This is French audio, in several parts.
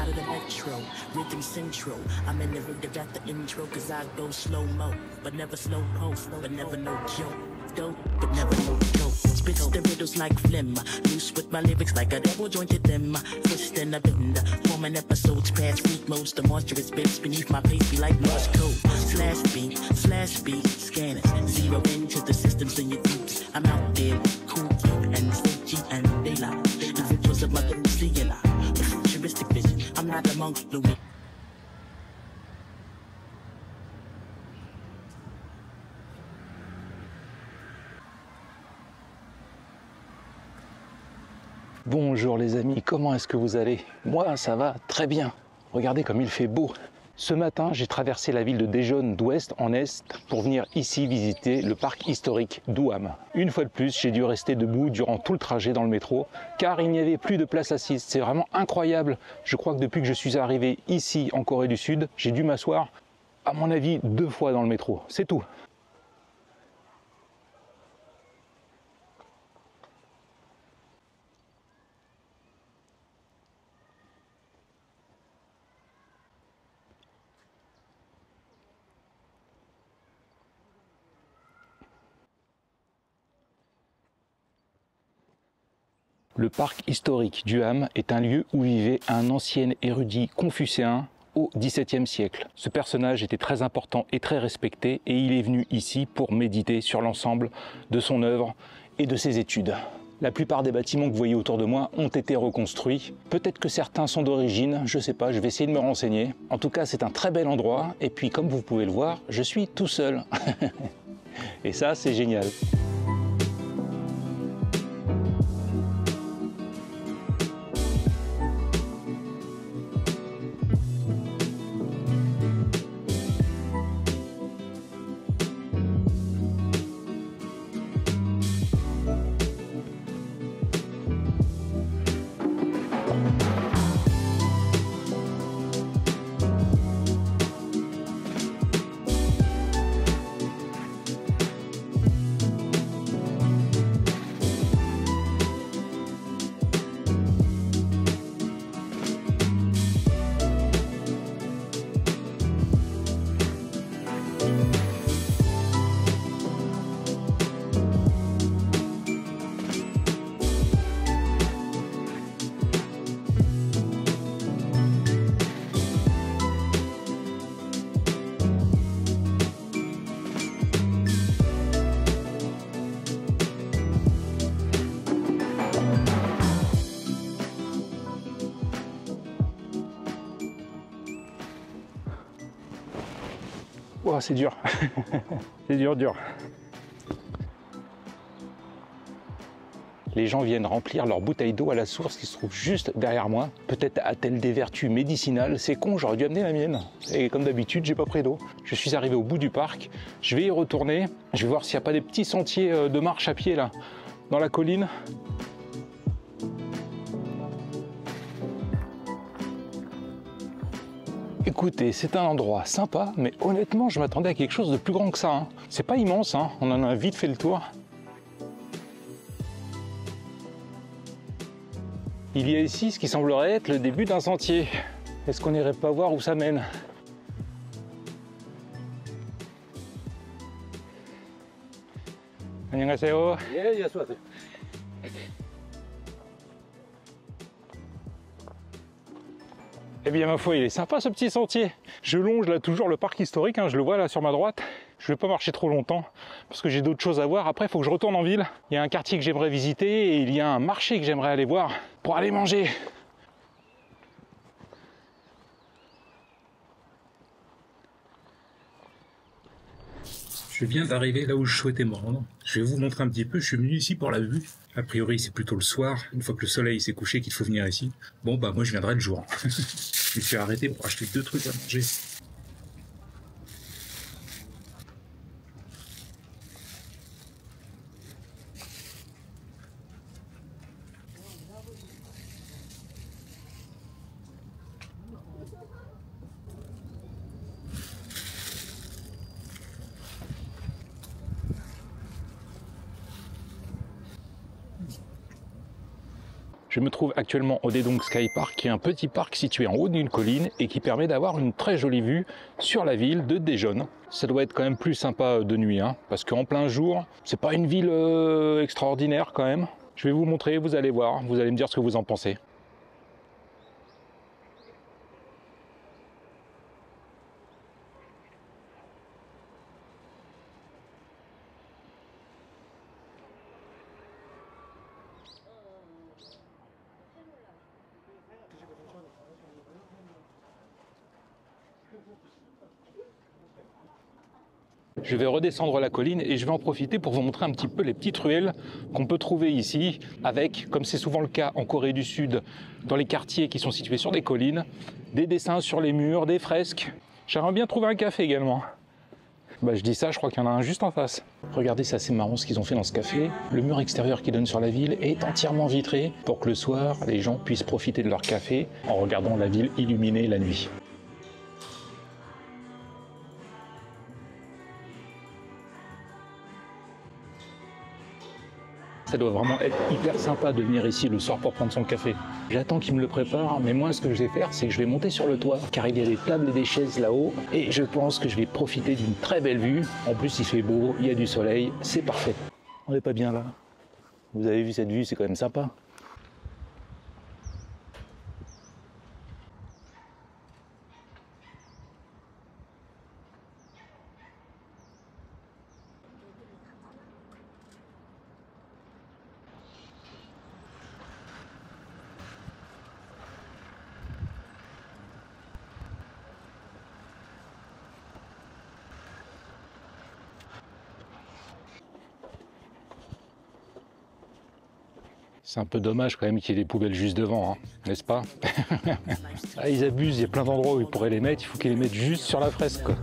of the metro, rhythm central. I'm in the rhythm at the intro, cause I go slow-mo, but never slow post, but never no joke. Dope, but never no joke. Spits the riddles like phlegm, loose with my lyrics like a double jointed them. Twist and a bend, forming episodes past freak modes. The monstrous bits beneath my face be like Morse code. Slash beat, scan it. Zero into the systems in your groups. I'm out there, cool and stingy and daylight. The visuals of my seeing eye, the futuristic vision. I'm not amongst the weak. Bonjour les amis, comment est-ce que vous allez? Moi ça va très bien, regardez comme il fait beau. Ce matin j'ai traversé la ville de Daejeon d'ouest en est pour venir ici visiter le parc historique d'Ouham. Une fois de plus j'ai dû rester debout durant tout le trajet dans le métro car il n'y avait plus de place assise, c'est vraiment incroyable. Je crois que depuis que je suis arrivé ici en Corée du Sud, j'ai dû m'asseoir à mon avis 2 fois dans le métro, c'est tout. Le parc historique d'Ouham est un lieu où vivait un ancien érudit confucéen au XVIIe siècle. Ce personnage était très important et très respecté et il est venu ici pour méditer sur l'ensemble de son œuvre et de ses études. La plupart des bâtiments que vous voyez autour de moi ont été reconstruits. Peut-être que certains sont d'origine, je sais pas, je vais essayer de me renseigner. En tout cas, c'est un très bel endroit et puis comme vous pouvez le voir, je suis tout seul. Et ça, c'est génial. Oh, c'est dur, c'est dur. Les gens viennent remplir leur bouteille d'eau à la source qui se trouve juste derrière moi. Peut-être a-t-elle des vertus médicinales, c'est con, j'aurais dû amener la mienne. Et comme d'habitude, j'ai pas pris d'eau. Je suis arrivé au bout du parc, je vais y retourner. Je vais voir s'il n'y a pas des petits sentiers de marche à pied là, dans la colline. Écoutez, c'est un endroit sympa, mais honnêtement, je m'attendais à quelque chose de plus grand que ça. Hein. C'est pas immense, hein. On en a vite fait le tour. Il y a ici ce qui semblerait être le début d'un sentier. Est-ce qu'on n'irait pas voir où ça mène? 안녕하세요. 예, 예, 수고하세요. Eh bien ma foi, il est sympa ce petit sentier. Je longe là toujours le parc historique, hein, je le vois là sur ma droite. Je vais pas marcher trop longtemps parce que j'ai d'autres choses à voir. Après, il faut que je retourne en ville. Il y a un quartier que j'aimerais visiter et il y a un marché que j'aimerais aller voir pour aller manger. Je viens d'arriver là où je souhaitais me rendre. Je vais vous montrer un petit peu. Je suis venu ici pour la vue. A priori, c'est plutôt le soir, une fois que le soleil s'est couché, qu'il faut venir ici. Bon, bah moi, je viendrai le jour. Je me suis arrêté pour acheter 2 trucs à manger. Je me trouve actuellement au Dedong Sky Park, qui est un petit parc situé en haut d'une colline et qui permet d'avoir une très jolie vue sur la ville de Daejeon. Ça doit être quand même plus sympa de nuit, hein, parce qu'en plein jour, c'est pas une ville extraordinaire quand même. Je vais vous montrer, vous allez voir, vous allez me dire ce que vous en pensez. Je vais redescendre la colline et je vais en profiter pour vous montrer un petit peu les petites ruelles qu'on peut trouver ici avec, comme c'est souvent le cas en Corée du Sud, dans les quartiers qui sont situés sur des collines, des dessins sur les murs, des fresques. J'aimerais bien trouver un café également. Bah, je dis ça, je crois qu'il y en a un juste en face. Regardez, c'est assez marrant ce qu'ils ont fait dans ce café. Le mur extérieur qui donne sur la ville est entièrement vitré pour que le soir, les gens puissent profiter de leur café en regardant la ville illuminée la nuit. Ça doit vraiment être hyper sympa de venir ici le soir pour prendre son café. J'attends qu'il me le prépare, mais moi ce que je vais faire, c'est que je vais monter sur le toit, car il y a des tables et des chaises là-haut, et je pense que je vais profiter d'une très belle vue. En plus il fait beau, il y a du soleil, c'est parfait. On n'est pas bien là. Vous avez vu cette vue, c'est quand même sympa. C'est un peu dommage quand même qu'il y ait des poubelles juste devant, hein, n'est-ce pas? Ah, ils abusent, il y a plein d'endroits où ils pourraient les mettre, il faut qu'ils les mettent juste sur la fresque, quoi.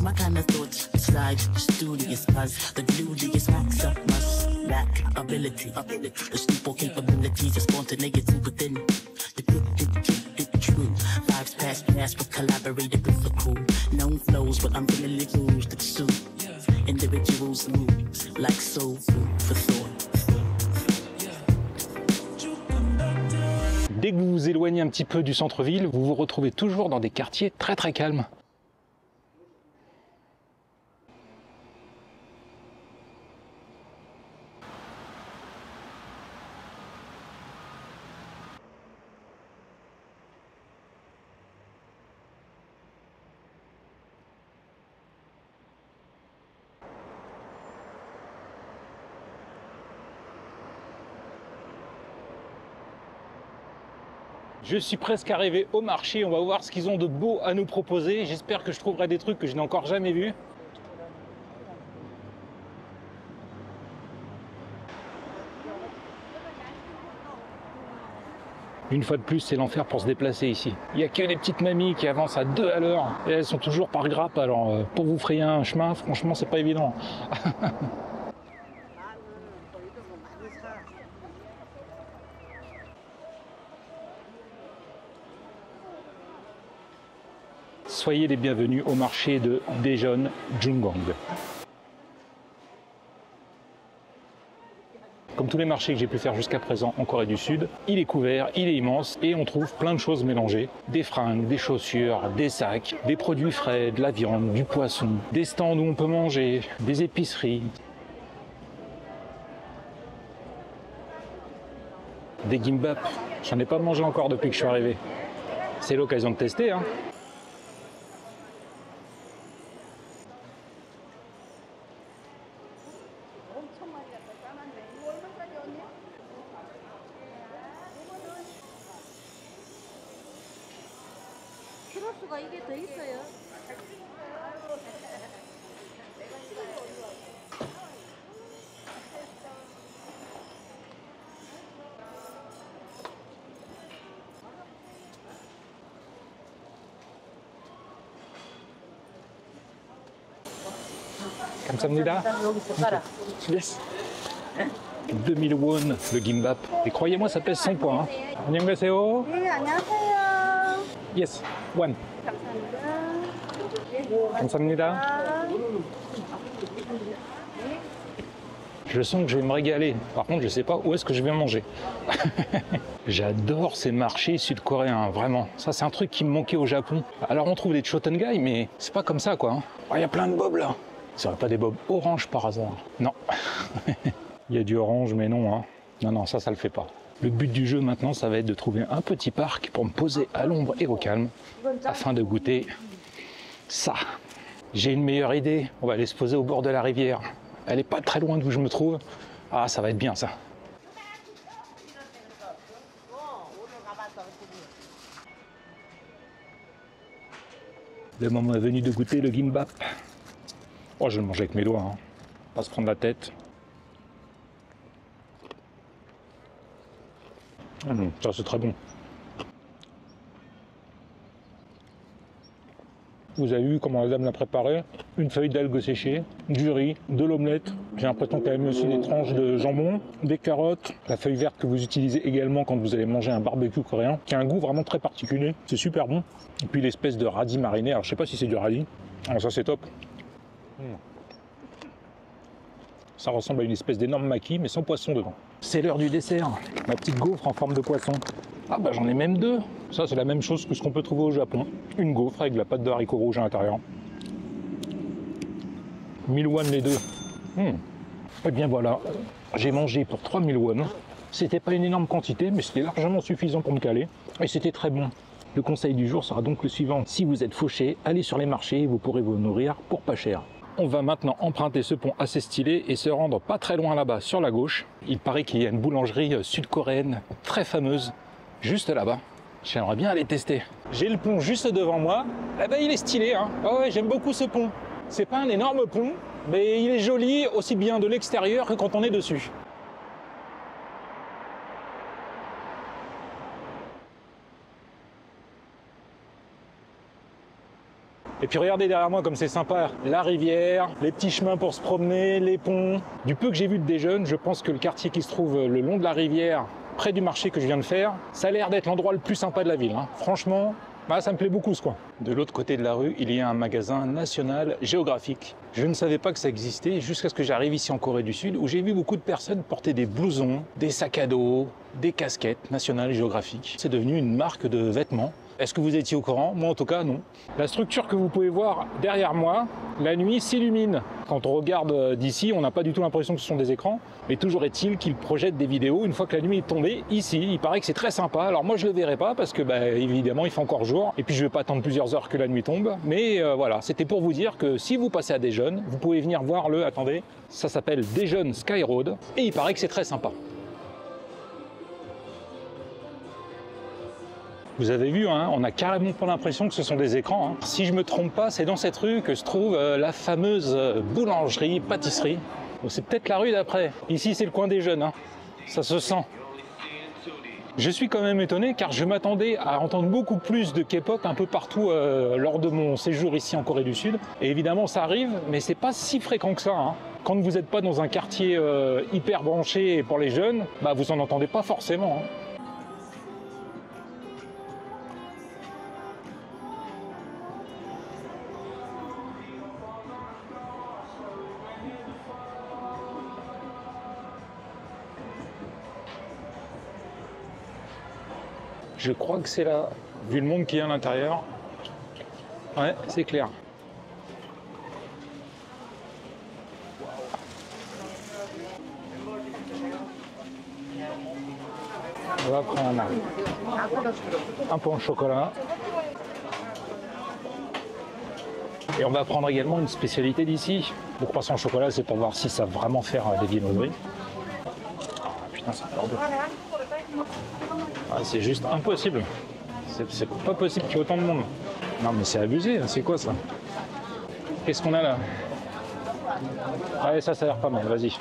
My kind of thoughts slide studious as the gluteus max up must lack ability. The stupor capabilities are spontaneity within the good true. Vibes past but collaborated with the cool. Known flows, but unfamiliar rules that suit individuals' moves like soul food for thought. Dès que vous vous éloignez un petit peu du centre-ville, vous vous retrouvez toujours dans des quartiers très très calmes. Je suis presque arrivé au marché, on va voir ce qu'ils ont de beau à nous proposer. J'espère que je trouverai des trucs que je n'ai encore jamais vus. Une fois de plus, c'est l'enfer pour se déplacer ici. Il n'y a que des petites mamies qui avancent à 2 à l'heure. Et elles sont toujours par grappe, alors pour vous frayer un chemin, franchement, c'est pas évident. Soyez les bienvenus au marché de Daejeon Jungang. Comme tous les marchés que j'ai pu faire jusqu'à présent en Corée du Sud, il est couvert, il est immense et on trouve plein de choses mélangées. Des fringues, des chaussures, des sacs, des produits frais, de la viande, du poisson, des stands où on peut manger, des épiceries, des gimbap. J'en ai pas mangé encore depuis que je suis arrivé. C'est l'occasion de tester, hein. 키로수가 이게 더 있어요. 감사합니다. Yes. 2000 won le gimbap. Et croyez-moi, ça pèse 100 points. Hein. 안녕하세요. 네, 안녕하세요. Yes, one. 감사합니다. Je sens que je vais me régaler. Par contre, je sais pas où est-ce que je vais manger. J'adore ces marchés sud-coréens, vraiment. Ça, c'est un truc qui me manquait au Japon. Alors, on trouve des Chotengai, mais c'est pas comme ça, quoi. Hein. Oh, y a plein de bobs, là. Ce serait pas des bobs orange, par hasard? Non. Il y a du orange, mais non. Hein. Non, ça le fait pas. Le but du jeu, maintenant, ça va être de trouver un petit parc pour me poser à l'ombre et au calme, afin de goûter ça. J'ai une meilleure idée. On va aller se poser au bord de la rivière. Elle est pas très loin d'où je me trouve. Ah, ça va être bien ça. Le moment est venu de goûter le gimbap. Oh, je vais le manger avec mes doigts. Hein. Pas se prendre la tête. Ça c'est très bon. Vous avez vu comment la dame l'a préparé? Une feuille d'algues séchées, du riz, de l'omelette. J'ai l'impression qu'elle a mis aussi des tranches de jambon, des carottes, la feuille verte que vous utilisez également quand vous allez manger un barbecue coréen, qui a un goût vraiment très particulier. C'est super bon. Et puis l'espèce de radis mariné. Alors je sais pas si c'est du radis. Alors ça c'est top. Ça ressemble à une espèce d'énorme maquis, mais sans poisson dedans. C'est l'heure du dessert. Ma petite gaufre en forme de poisson. Ah bah j'en ai même deux. Ça c'est la même chose que ce qu'on peut trouver au Japon. Une gaufre avec de la pâte de haricots rouges à l'intérieur. 1000 won les deux. Et bien voilà, j'ai mangé pour 3000 won. C'était pas une énorme quantité, mais c'était largement suffisant pour me caler. Et c'était très bon. Le conseil du jour sera donc le suivant. Si vous êtes fauché, allez sur les marchés et vous pourrez vous nourrir pour pas cher. On va maintenant emprunter ce pont assez stylé et se rendre pas très loin là-bas, sur la gauche. Il paraît qu'il y a une boulangerie sud-coréenne très fameuse, juste là-bas. J'aimerais bien aller tester. J'ai le pont juste devant moi. Eh ben, il est stylé, hein. Oh ouais, j'aime beaucoup ce pont. C'est pas un énorme pont, mais il est joli aussi bien de l'extérieur que quand on est dessus. Et puis regardez derrière moi comme c'est sympa, la rivière, les petits chemins pour se promener, les ponts. Du peu que j'ai vu de des jeunes, je pense que le quartier qui se trouve le long de la rivière, près du marché que je viens de faire, ça a l'air d'être l'endroit le plus sympa de la ville. Hein. Franchement, bah, ça me plaît beaucoup ce coin. De l'autre côté de la rue, il y a un magasin national géographique. Je ne savais pas que ça existait jusqu'à ce que j'arrive ici en Corée du Sud, où j'ai vu beaucoup de personnes porter des blousons, des sacs à dos, des casquettes National Geographic. C'est devenu une marque de vêtements. Est-ce que vous étiez au courant? Moi en tout cas non. La structure que vous pouvez voir derrière moi, la nuit s'illumine. Quand on regarde d'ici, on n'a pas du tout l'impression que ce sont des écrans. Mais toujours est-il qu'ils projettent des vidéos une fois que la nuit est tombée ici. Il paraît que c'est très sympa. Alors moi je le verrai pas parce que évidemment il fait encore jour. Et puis je vais pas attendre plusieurs heures que la nuit tombe. Mais voilà, c'était pour vous dire que si vous passez à Daejeon, vous pouvez venir voir attendez, ça s'appelle Daejeon Sky Road. Et il paraît que c'est très sympa. Vous avez vu, hein, on a carrément pas l'impression que ce sont des écrans. Hein. Si je me trompe pas, c'est dans cette rue que se trouve la fameuse boulangerie, pâtisserie. C'est peut-être la rue d'après. Ici, c'est le coin des jeunes. Hein. Ça se sent. Je suis quand même étonné car je m'attendais à entendre beaucoup plus de K-pop un peu partout lors de mon séjour ici en Corée du Sud. Et évidemment, ça arrive, mais c'est pas si fréquent que ça. Hein. Quand vous n'êtes pas dans un quartier hyper branché pour les jeunes, bah, vous en entendez pas forcément. Hein. Je crois que c'est là, vu le monde qu'il y a à l'intérieur. Ouais, c'est clair. On va prendre un pain au chocolat. Et on va prendre également une spécialité d'ici. Le croissant au chocolat, c'est pour voir si ça va vraiment faire des viennoiseries. Ah, putain, c'est peur d'eau. Ah, c'est juste impossible. C'est pas possible qu'il y ait autant de monde. Non mais c'est abusé, c'est quoi ça? Qu'est-ce qu'on a là? Ouais, ça a l'air pas mal, vas-y.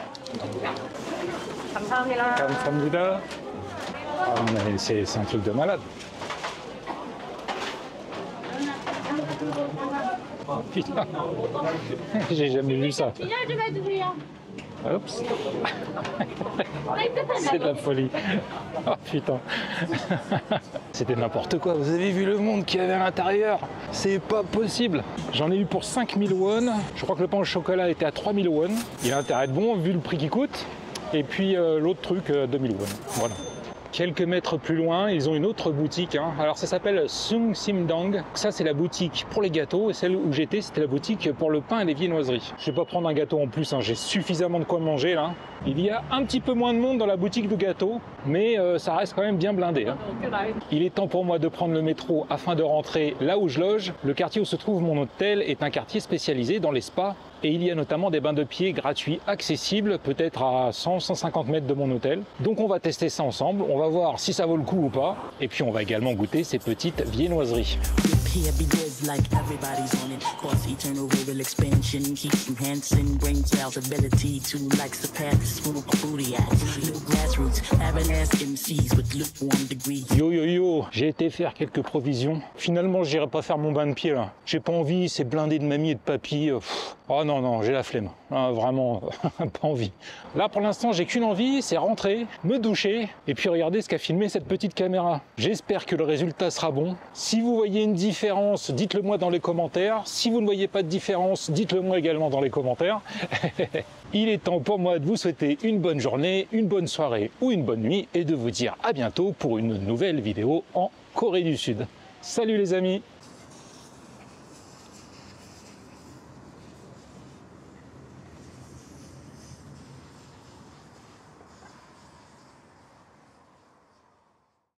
Kamsahamnida. Ah, mais c'est un truc de malade. Putain, j'ai jamais vu ça. Oups. C'est de la folie. Oh putain. C'était n'importe quoi. Vous avez vu le monde qu'il y avait à l'intérieur? C'est pas possible. J'en ai eu pour 5000 won. Je crois que le pain au chocolat était à 3000 won. Il a intérêt à être bon vu le prix qu'il coûte. Et puis l'autre truc, 2000 won. Voilà. Quelques mètres plus loin, ils ont une autre boutique. Alors ça s'appelle Sung Sim Dang. Ça, c'est la boutique pour les gâteaux. Et celle où j'étais, c'était la boutique pour le pain et les viennoiseries. Je vais pas prendre un gâteau en plus. J'ai suffisamment de quoi manger là. Il y a un petit peu moins de monde dans la boutique de gâteaux, mais ça reste quand même bien blindé. Il est temps pour moi de prendre le métro afin de rentrer là où je loge. Le quartier où se trouve mon hôtel est un quartier spécialisé dans les spas. Et il y a notamment des bains de pieds gratuits accessibles, peut-être à 100-150 mètres de mon hôtel. Donc on va tester ça ensemble, on va voir si ça vaut le coup ou pas. Et puis on va également goûter ces petites viennoiseries. Here be good like everybody's on it. Cause eternal rural expansion keeps enhancing brain cells ability to like surpass the smooth booty ass. New grassroots, having ass MCs with lukewarm degrees. Yo yo yo, j'ai été faire quelques provisions. Finalement, j'irai pas faire mon bain de pied là. J'ai pas envie, c'est blindé de mamie et de papy. Oh non, non, j'ai la flemme. Vraiment, pas envie. Là, pour l'instant, j'ai qu'une envie, c'est rentrer, me doucher et puis regarder ce qu'a filmé cette petite caméra. J'espère que le résultat sera bon. Si vous voyez une différence, dites-le moi dans les commentaires. Si vous ne voyez pas de différence, dites-le moi également dans les commentaires. Il est temps pour moi de vous souhaiter une bonne journée, une bonne soirée ou une bonne nuit et de vous dire à bientôt pour une nouvelle vidéo en Corée du Sud. Salut les amis!